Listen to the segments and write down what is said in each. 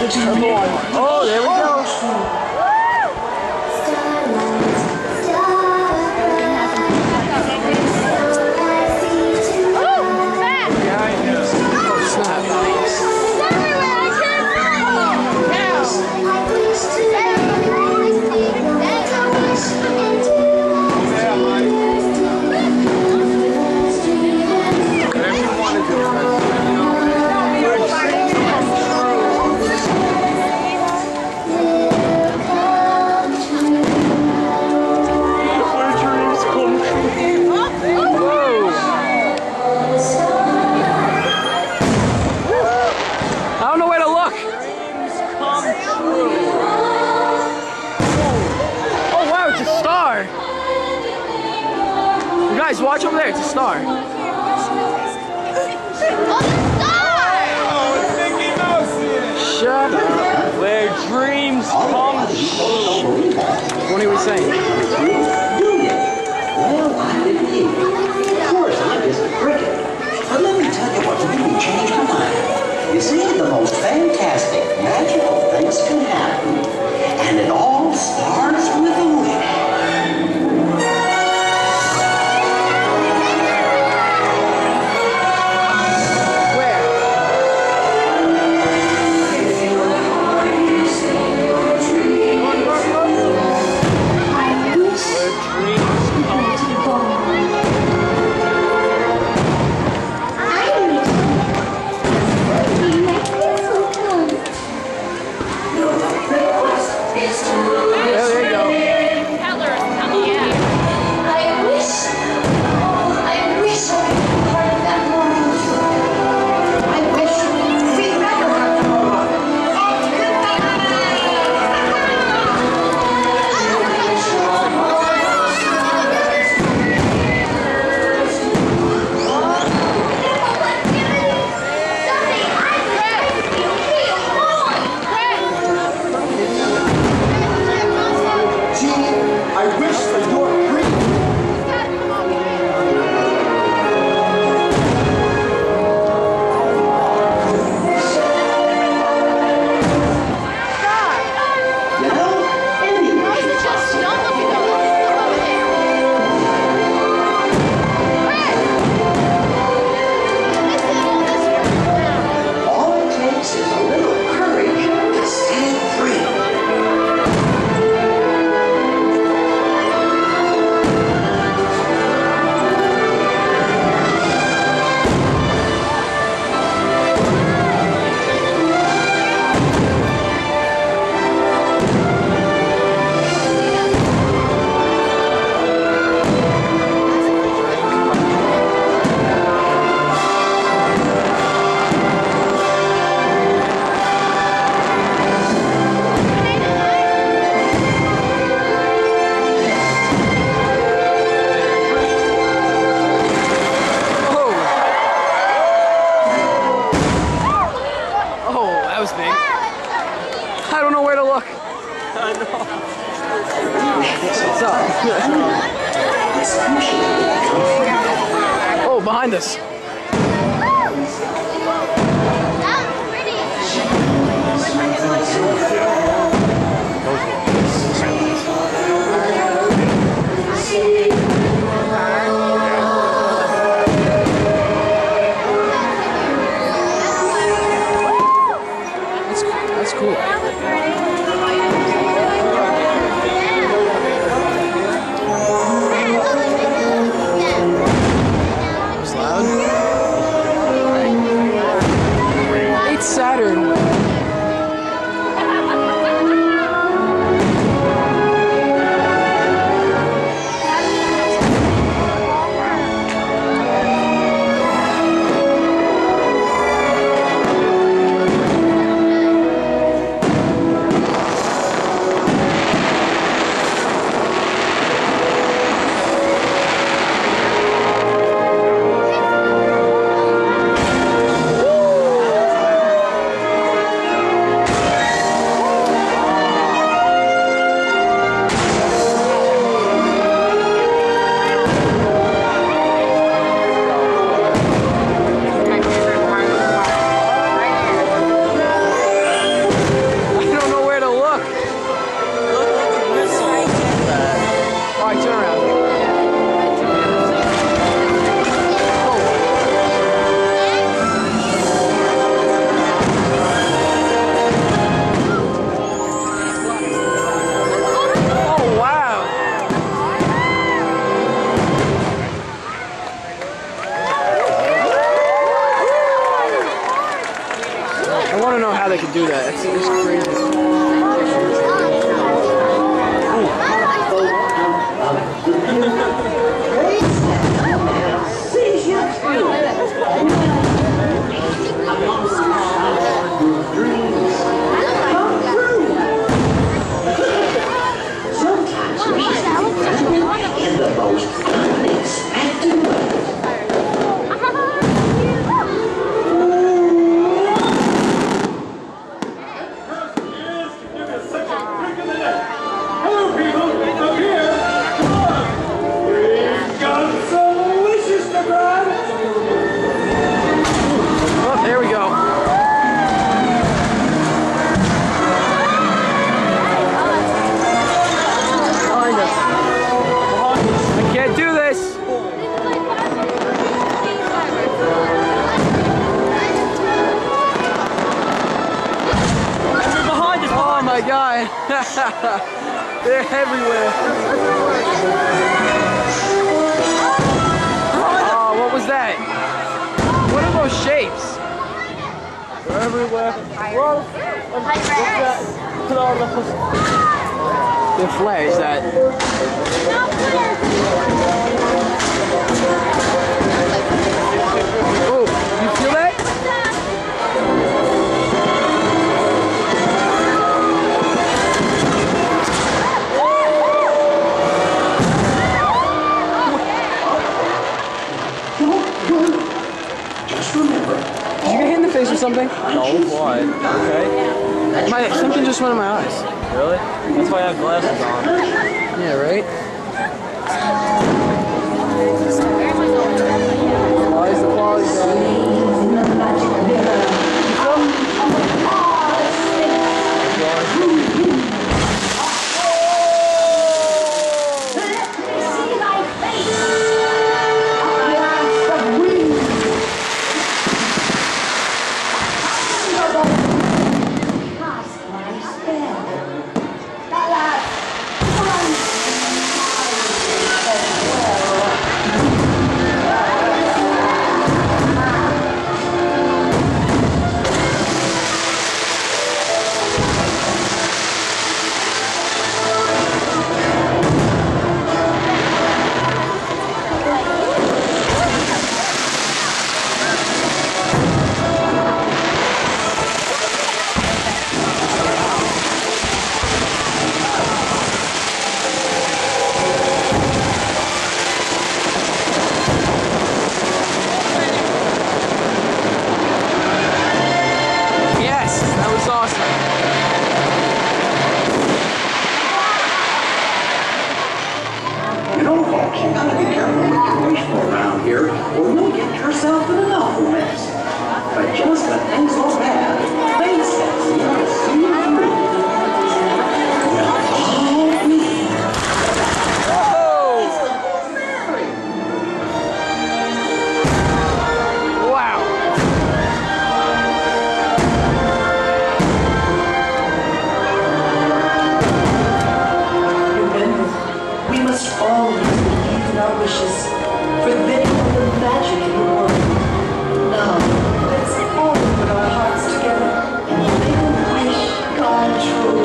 Oh, there we go. Guys, watch over there. It's a star. Oh, the star! Oh, it's Mickey Mouse here. Shut up. Where dreams come true. What are we saying? Do you? Well, I didn't either. Of course, I'm just a cricket. But let me tell you what made me change my mind. You see, the most fantastic, magical things can happen. And it all starts with a wish. I don't know where to look. I know. What's up? Oh, behind us. That's cool. It's loud. It's Saturn. how they could do that. It's crazy. Sometimes wishes can be granted in the most unexpected way. They're everywhere. Oh, what was that? What are those shapes? They're everywhere. Whoa. The flares that. Oh, you feel that? Or something? No, why? Okay. Something just went in my eyes. Really? That's why I have glasses on. Yeah, right? Why is the quality bad? You gotta be careful with your wishful around here, or you'll get yourself in an awful mess. But just when things go bad, fate steps in to see you through. Now follow me. Wow. Remember, we must always believe in our wishes, for they are the magic in the world. Now, let's all put our hearts together and make a wish come true.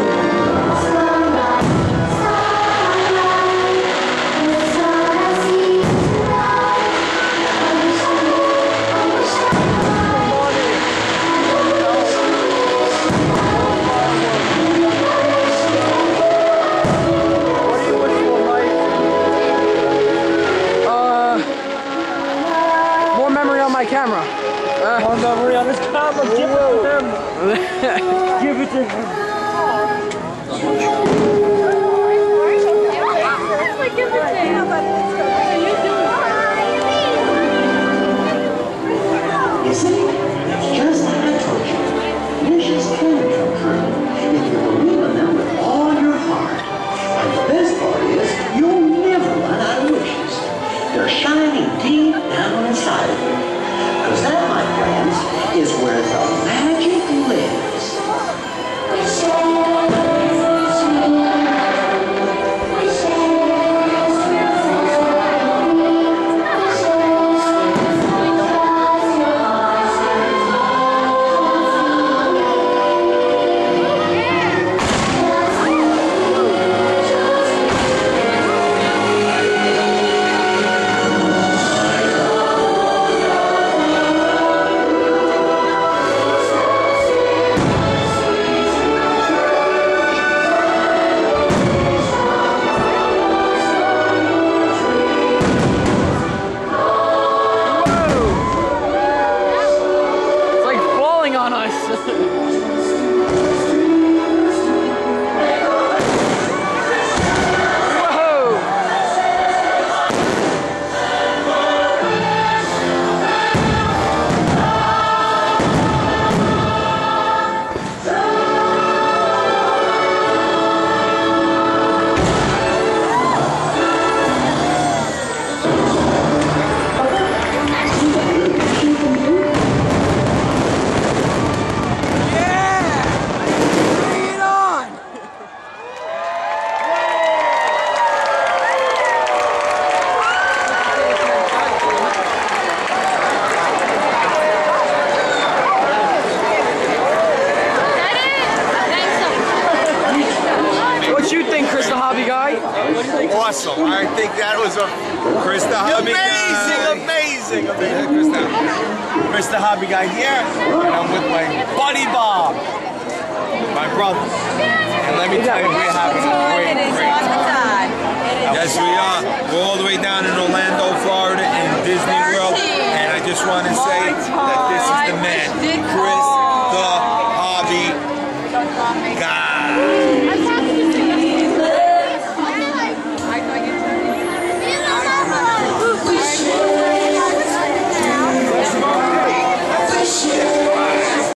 My camera. More memory on this camera. Give it to him. Give it to him. You see, it's just like I told you. Wishes can come true if you believe in them with all your heart. And the best part is, you'll never run out of wishes. They're shining deep down inside of you. Because that, my friends, is where the magic lives. awesome. I think that was a Chris the Hobby amazing. Chris the Hobby Guy here, and I'm with my buddy Bob, my brother. And let me tell you, we're having a great time. Yes, we are. We're all the way down in Orlando, Florida, in Disney World, and I just want to say that this is the man, Chris the Hobby Guy.